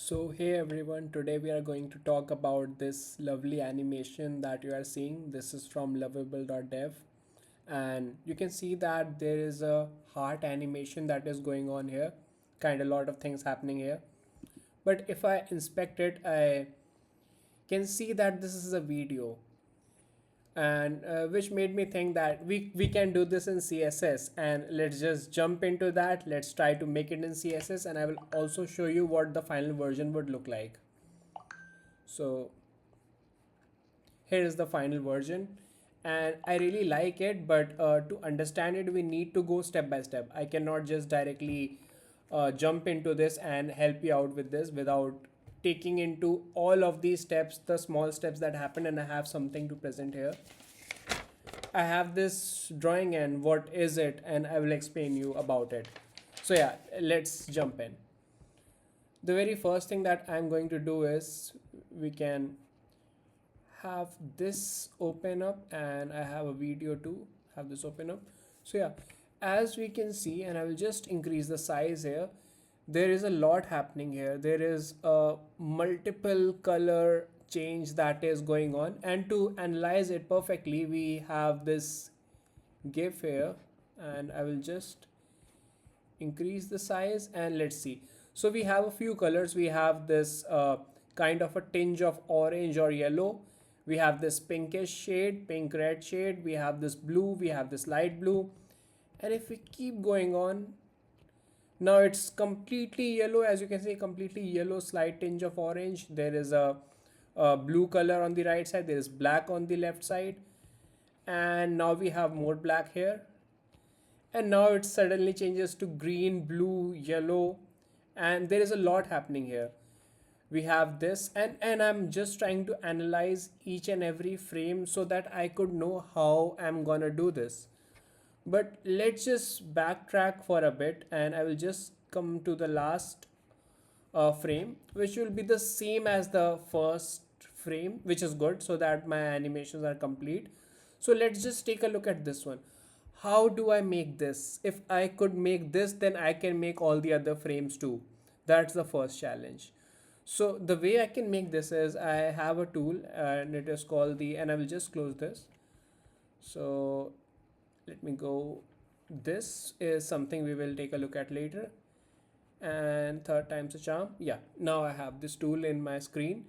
So hey everyone, today we are going to talk about this lovely animation that you are seeing. This is from lovable.dev, and you can see that there is a heart animation that is going on here. Kind of lot of things happening here. But if I inspect it, I can see that this is a video, and which made me think that we can do this in CSS, and let's just jump into that. Let's try to make it in CSS, and I will also show you what the final version would look like. So here is the final version, and I really like it, but to understand it we need to go step by step. I cannot just directly jump into this and help you out with this without taking into all of these steps, the small steps that happen, and I have something to present here. I have this drawing, and what is it, and I will explain you about it. So yeah, let's jump in. The very first thing that I'm going to do is we can have this open up, and I have a video to have this open up. So yeah, as we can see, and I will just increase the size here, there is a lot happening here. There is a multiple color change that is going on, and to analyze it perfectly we have this gif here, and I will just increase the size and let's see. So we have a few colors. We have this kind of a tinge of orange or yellow. We have this pinkish shade, pink red shade. We have this blue, we have this light blue. And if we keep going on, now it's completely yellow. As you can see, completely yellow, slight tinge of orange. There is a blue color on the right side. There is black on the left side. And now we have more black here, and now it suddenly changes to green, blue, yellow, and there is a lot happening here. We have this, and I'm just trying to analyze each and every frame so that I could know how I'm gonna do this. But let's just backtrack for a bit, and I will just come to the last frame, which will be the same as the first frame, which is good, so that my animations are complete. So let's just take a look at this one. How do I make this? If I could make this, then I can make all the other frames too. That's the first challenge. So the way I can make this is I have a tool, and it is called and I will just close this. So let me go. This is something we will take a look at later, and third time's a charm. Yeah, now I have this tool in my screen.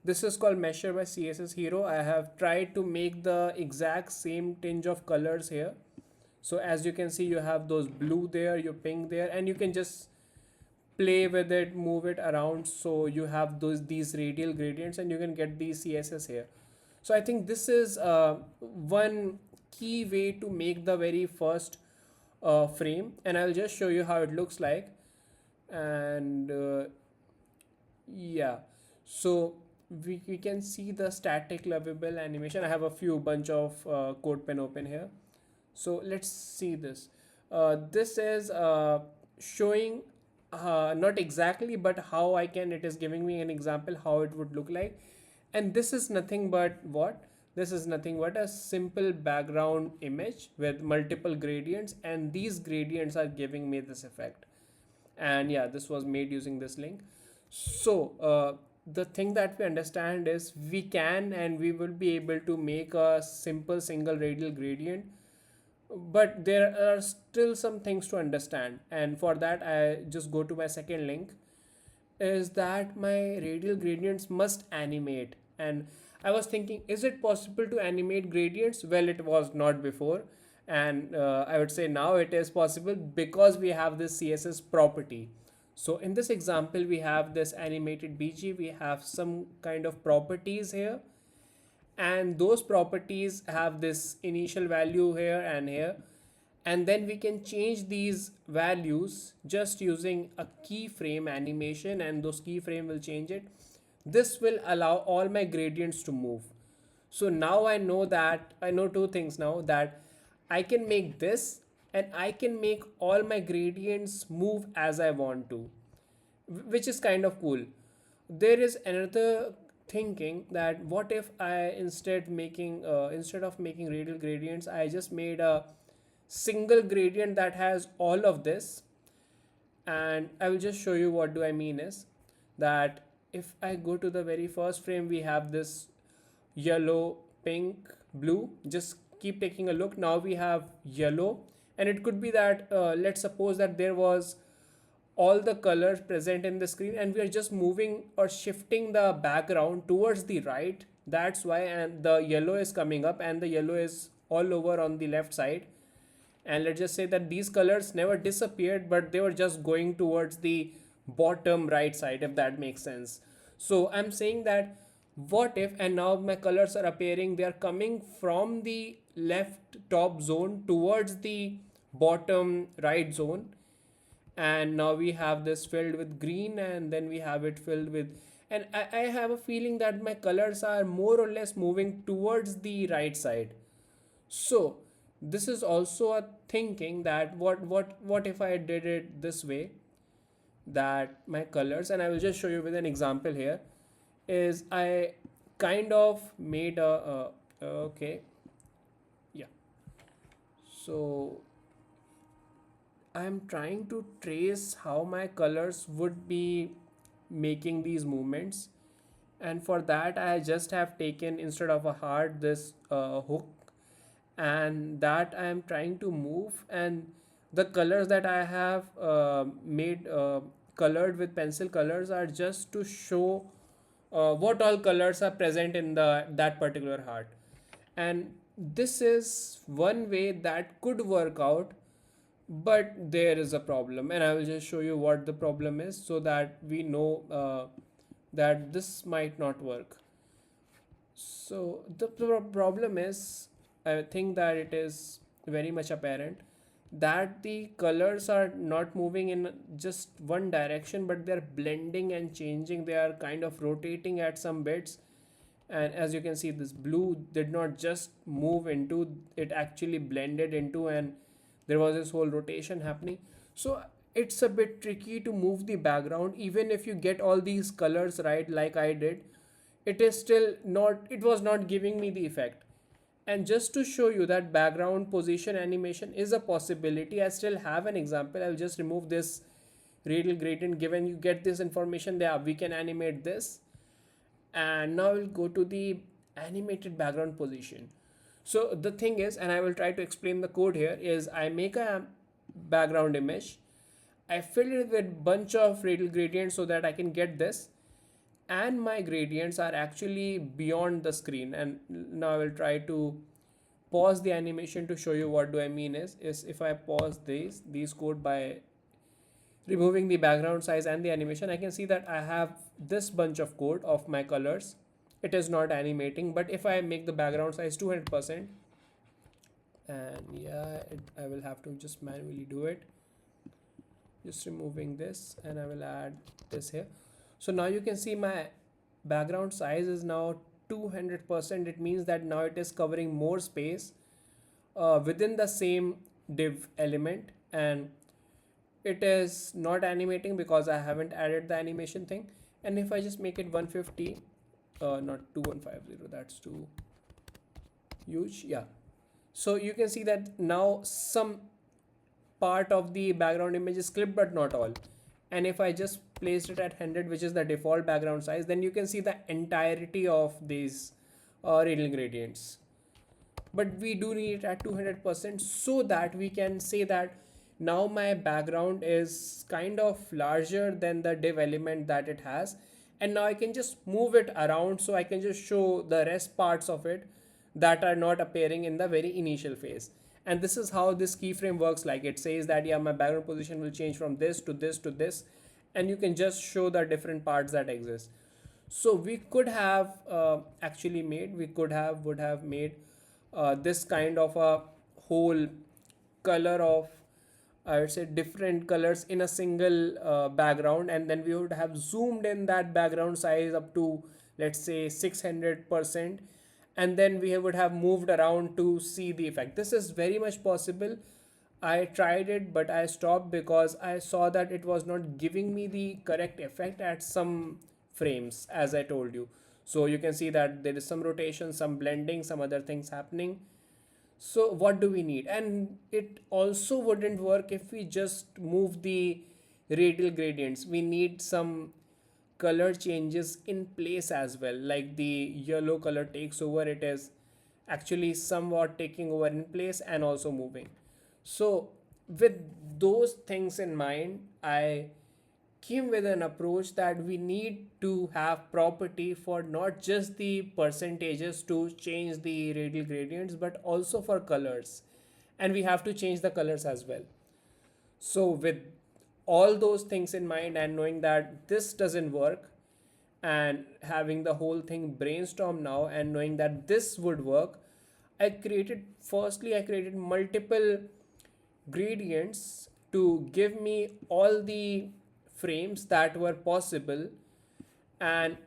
This is called Measure by CSS Hero. I have tried to make the exact same tinge of colors here. So as you can see, you have those blue there, your pink there, and you can just play with it, move it around, so you have these radial gradients, and you can get the CSS here. So I think this is one key way to make the very first frame, and I'll just show you how it looks like. And yeah, so we can see the static lovable animation. I have a few bunch of code pen open here. So let's see this. This is showing not exactly, but how I can, it is giving me an example how it would look like. And this is nothing but what? This is nothing but a simple background image with multiple gradients, and these gradients are giving me this effect. And yeah, this was made using this link. So the thing that we understand is we can, and we will be able to make a simple single radial gradient, but there are still some things to understand, and for that I just go to my second link, is that my radial gradients must animate. And I was thinking, is it possible to animate gradients? Well, it was not before, and I would say now it is possible because we have this CSS property. So in this example we have this animated BG, we have some kind of properties here, and those properties have this initial value here and here, and then we can change these values just using a keyframe animation, and those keyframe will change it. This will allow all my gradients to move. So now I know that I know two things now, that I can make this, and I can make all my gradients move as I want to, which is kind of cool. There is another thinking, that what if I instead of making radial gradients, I just made a single gradient that has all of this. And I will just show you what do I mean is, that if I go to the very first frame, we have this yellow, pink, blue. Just keep taking a look. Now we have yellow, and it could be that let's suppose that there was all the colors present in the screen and we are just moving or shifting the background towards the right. That's why, and the yellow is coming up and the yellow is all over on the left side. And let's just say that these colors never disappeared, but they were just going towards the bottom right side, if that makes sense. So I'm saying that what if, and now my colors are appearing, they are coming from the left top zone towards the bottom right zone. And now we have this filled with green, and then we have it filled with, and I have a feeling that my colors are more or less moving towards the right side. So this is also a thinking that what if I did it this way, that my colors, and I will just show you with an example here, is I kind of made okay, yeah. So I'm trying to trace how my colors would be making these movements, and for that I just have taken, instead of a heart, this hook, and that I am trying to move, and the colors that I have made colored with pencil colors are just to show what all colors are present in the that particular heart. And this is one way that could work out, but there is a problem, and I will just show you what the problem is so that we know that this might not work. So the problem is, I think that it is very much apparent that the colors are not moving in just one direction, but they're blending and changing. They are kind of rotating at some bits. And as you can see, this blue did not just move into, it actually blended into, and there was this whole rotation happening. So it's a bit tricky to move the background. Even if you get all these colors right, like I did, it is still not, it was not giving me the effect. And just to show you that background position animation is a possibility, I still have an example. I'll just remove this radial gradient. Given you get this information there, we can animate this. And now we'll go to the animated background position. So the thing is, and I will try to explain the code here, is I make a background image, I fill it with bunch of radial gradients so that I can get this, and my gradients are actually beyond the screen. And now I will try to pause the animation to show you what do I mean is if I pause these code by removing the background size and the animation, I can see that I have this bunch of code of my colors. It is not animating, but if I make the background size 200%, and yeah, I will have to just manually do it, just removing this, and I will add this here. So now you can see my background size is now 200%. It means that now it is covering more space within the same div element, and it is not animating because I haven't added the animation thing. And if I just make it 150, not 2150, that's too huge. Yeah, so you can see that now some part of the background image is clipped, but not all. And if I just placed it at 100, which is the default background size, then you can see the entirety of these radial gradients. But we do need it at 200% so that we can say that now my background is kind of larger than the div element that it has, and now I can just move it around, so I can just show the rest parts of it that are not appearing in the very initial phase. And this is how this keyframe works. Like, it says that yeah, my background position will change from this to this to this, and you can just show the different parts that exist. So we could have actually made, we could have would have made this kind of a whole color of, I would say, different colors in a single background, and then we would have zoomed in that background size up to, let's say, 600%, and then we would have moved around to see the effect. This is very much possible. I tried it, but I stopped because I saw that it was not giving me the correct effect at some frames, as I told you. So you can see that there is some rotation, some blending, some other things happening. So what do we need? And it also wouldn't work if we just move the radial gradients. We need some color changes in place as well, like the yellow color takes over, it is actually somewhat taking over in place and also moving. So with those things in mind, I came with an approach that we need to have property for not just the percentages to change the radial gradients, but also for colors, and we have to change the colors as well. So with all those things in mind and knowing that this doesn't work, and having the whole thing brainstorm now and knowing that this would work, I created multiple gradients to give me all the frames that were possible, and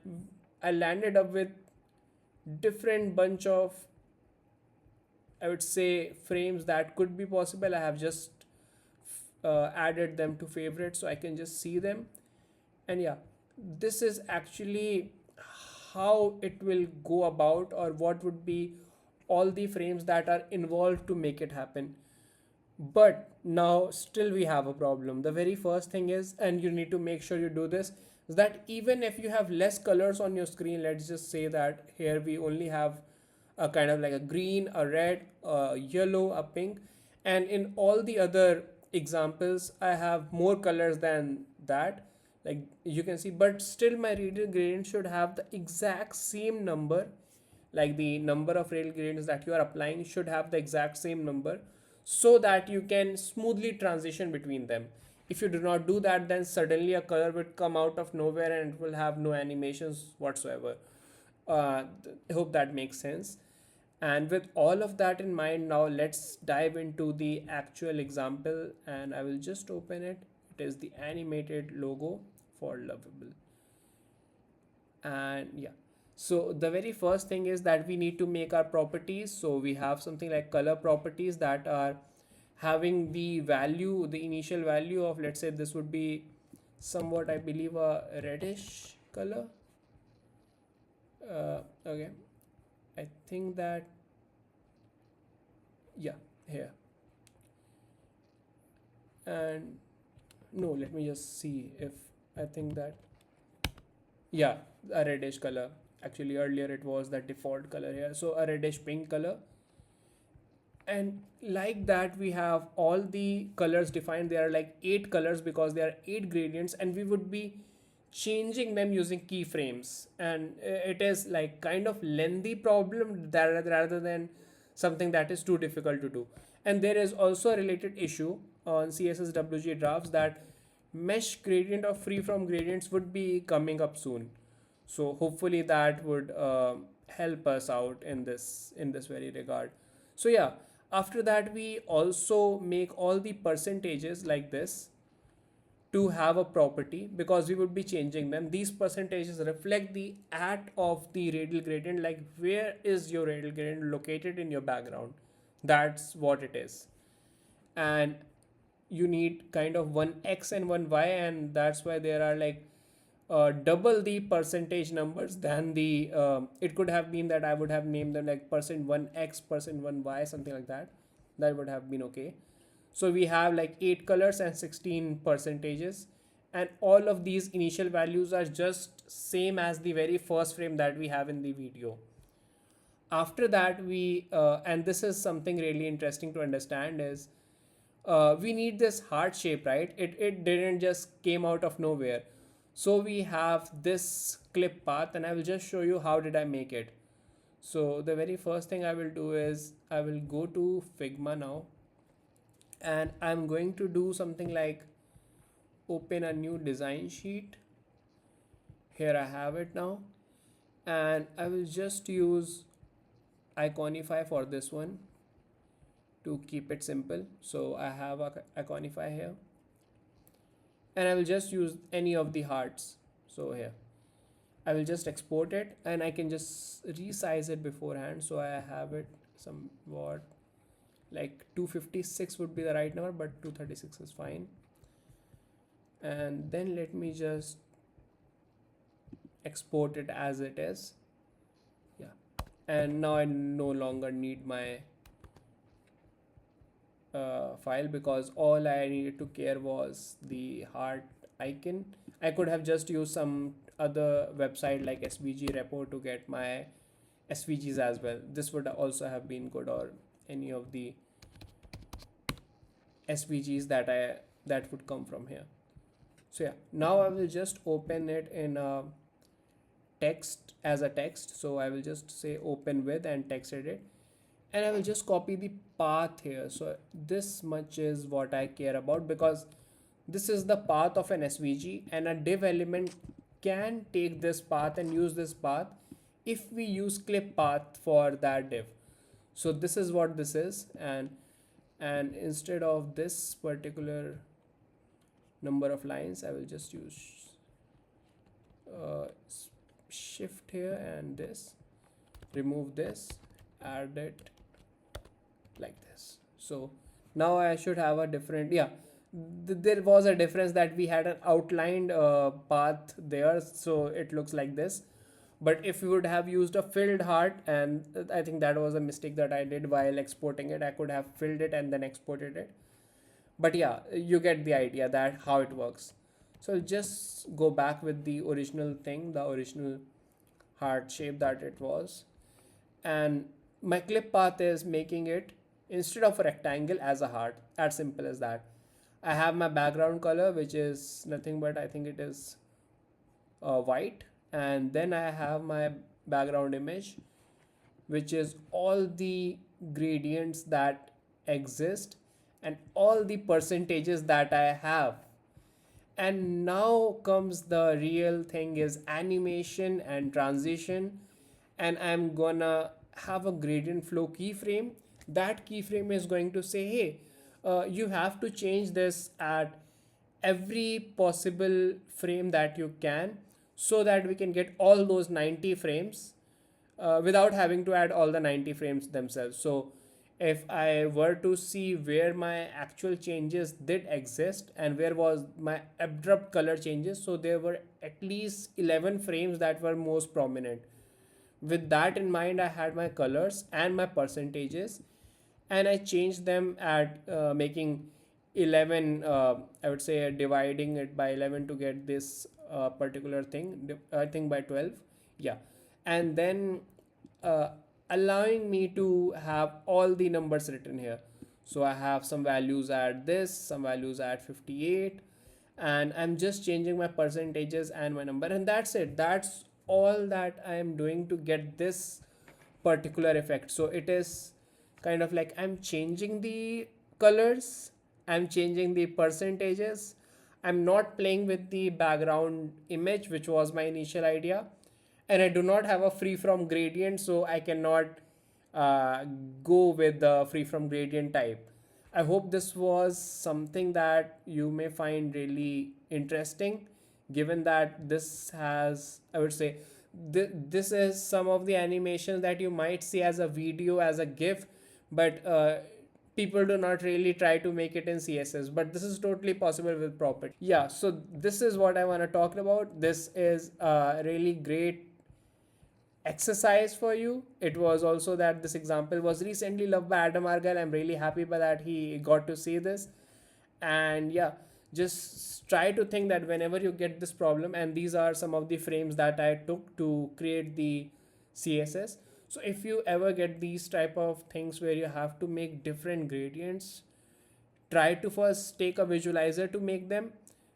I landed up with different bunch of, I would say, frames that could be possible. I have just added them to favorites so I can just see them. And yeah, this is actually how it will go about, or what would be all the frames that are involved to make it happen. But now still we have a problem. The very first thing is, and you need to make sure you do this, is that even if you have less colors on your screen, let's just say that here we only have a kind of like a green, a red, a yellow, a pink, and in all the other examples I have more colors than that, like you can see, but still my radial gradient should have the exact same number, like the number of rail gradients that you are applying should have the exact same number, so that you can smoothly transition between them. If you do not do that, then suddenly a color would come out of nowhere and it will have no animations whatsoever. I hope that makes sense. And with all of that in mind, now let's dive into the actual example, and I will just open it. It is the animated logo for Lovable. And yeah, so the very first thing is that we need to make our properties. So we have something like color properties that are having the value, the initial value of, let's say this would be somewhat, I believe, a reddish color. Okay, I think that, yeah, here. And no, let me just see if I think that, yeah, a reddish color. Actually earlier it was the default color here, so a reddish pink color. And like that we have all the colors defined. There are like 8 colors because there are 8 gradients, and we would be changing them using keyframes, and it is like kind of lengthy problem that rather than something that is too difficult to do. And there is also a related issue on CSSWG drafts that mesh gradient or free from gradients would be coming up soon. So hopefully that would help us out in this very regard. So yeah, after that we also make all the percentages like this to have a property, because we would be changing them. These percentages reflect the at of the radial gradient, like where is your radial gradient located in your background. That's what it is. And you need kind of one x and one y, and that's why there are like double the percentage numbers than the it could have been that I would have named them like percent one x, percent one y, something like that. That would have been okay. So we have like 8 colors and 16 percentages, and all of these initial values are just same as the very first frame that we have in the video. After that we and this is something really interesting to understand is we need this heart shape, right? It didn't just came out of nowhere. So we have this clip path, and I will just show you how did I make it. So the very first thing I will do is I will go to Figma now, and I'm going to do something like open a new design sheet. Here I have it now, and I will just use Iconify for this one to keep it simple. So I have a Iconify here, and I will just use any of the hearts. So here I will just export it, and I can just resize it beforehand. So I have it somewhat like 256 would be the right number, but 236 is fine. And then let me just export it as it is. Yeah, and now I no longer need my file, because all I needed to care was the heart icon. I could have just used some other website like SVG repo to get my SVGs as well. This would also have been good, or any of the SVGs that would come from here. So yeah, now I will just open it in a text as a text. So I will just say open with and text edit, and I will just copy the path here. So this much is what I care about, because this is the path of an SVG, and a div element can take this path and use this path if we use clip path for that div. So this is what this is, and instead of this particular number of lines, I will just use uh, shift here and this, remove this, add it like this. So now I should have a different, yeah, there was a difference that we had an outlined path there, so it looks like this. But if we would have used a filled heart, and I think that was a mistake that I did while exporting it, I could have filled it and then exported it. But yeah, you get the idea that how it works. So I'll just go back with the original thing, the original heart shape that it was, and my clip path is making it, instead of a rectangle, as a heart. As simple as that. I have my background color, which is nothing but, I think it is white, and then I have my background image, which is all the gradients that exist and all the percentages that I have. And now comes the real thing, is animation and transition. And I'm gonna have a gradient flow keyframe. That keyframe is going to say, hey, you have to change this at every possible frame that you can, so that we can get all those 90 frames without having to add all the 90 frames themselves. So if I were to see where my actual changes did exist and where was my abrupt color changes, so there were at least 11 frames that were most prominent. With that in mind, I had my colors and my percentages, and I changed them at making 11, I would say dividing it by 11 to get this particular thing, I think by 12. Yeah. And then uh, allowing me to have all the numbers written here. So I have some values at this, some values at 58, and I'm just changing my percentages and my number, and that's it. That's all that I am doing to get this particular effect. So it is kind of like I'm changing the colors, I'm changing the percentages, I'm not playing with the background image, which was my initial idea, and I do not have a free from gradient, so I cannot go with the free from gradient type. I hope this was something that you may find really interesting, given that this has, I would say, this is some of the animations that you might see as a video, as a GIF, but people do not really try to make it in CSS. But this is totally possible with property. Yeah, so this is what I want to talk about. This is a really great exercise for you. It was also that this example was recently loved by Adam Argyle. I'm really happy by that he got to see this. And yeah, just try to think that whenever you get this problem, and these are some of the frames that I took to create the CSS. So if you ever get these type of things where you have to make different gradients, try to first take a visualizer to make them.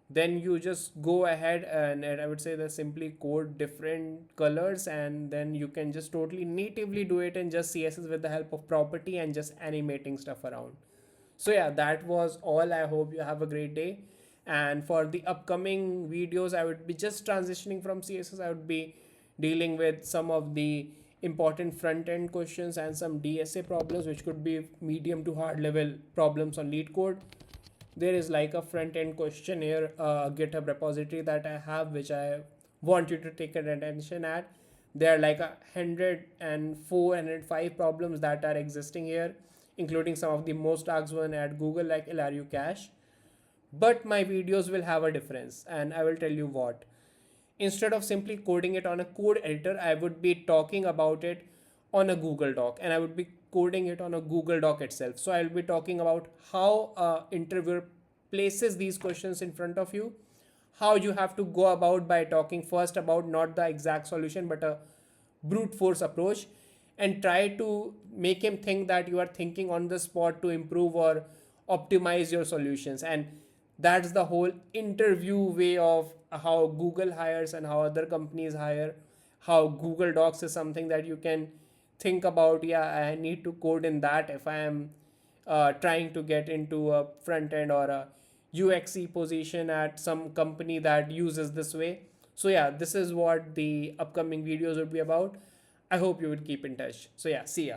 Then you just go ahead and I would say that simply code different colors, and then you can just totally natively do it in just CSS with the help of property and just animating stuff around. So yeah, that was all. I hope you have a great day. And for the upcoming videos, I would be just transitioning from CSS. I would be dealing with some of the important front end questions and some DSA problems, which could be medium to hard level problems on lead code. There is like a front end question here, GitHub repository that I have, which I want you to take attention at. There are like 104, 105 problems that are existing here, including some of the most asked one at Google, like LRU cache. But my videos will have a difference, and I will tell you what. Instead of simply coding it on a code editor, I would be talking about it on a Google Doc, and I would be coding it on a Google Doc itself. So I'll be talking about how interviewer places these questions in front of you, how you have to go about by talking first about not the exact solution but a brute force approach, and try to make him think that you are thinking on the spot to improve or optimize your solutions. And that's the whole interview way of how Google hires and how other companies hire. How Google Docs is something that you can think about, yeah, I need to code in that if I am trying to get into a front end or a UXE position at some company that uses this way. So yeah, this is what the upcoming videos would be about. I hope you would keep in touch. So yeah, see ya.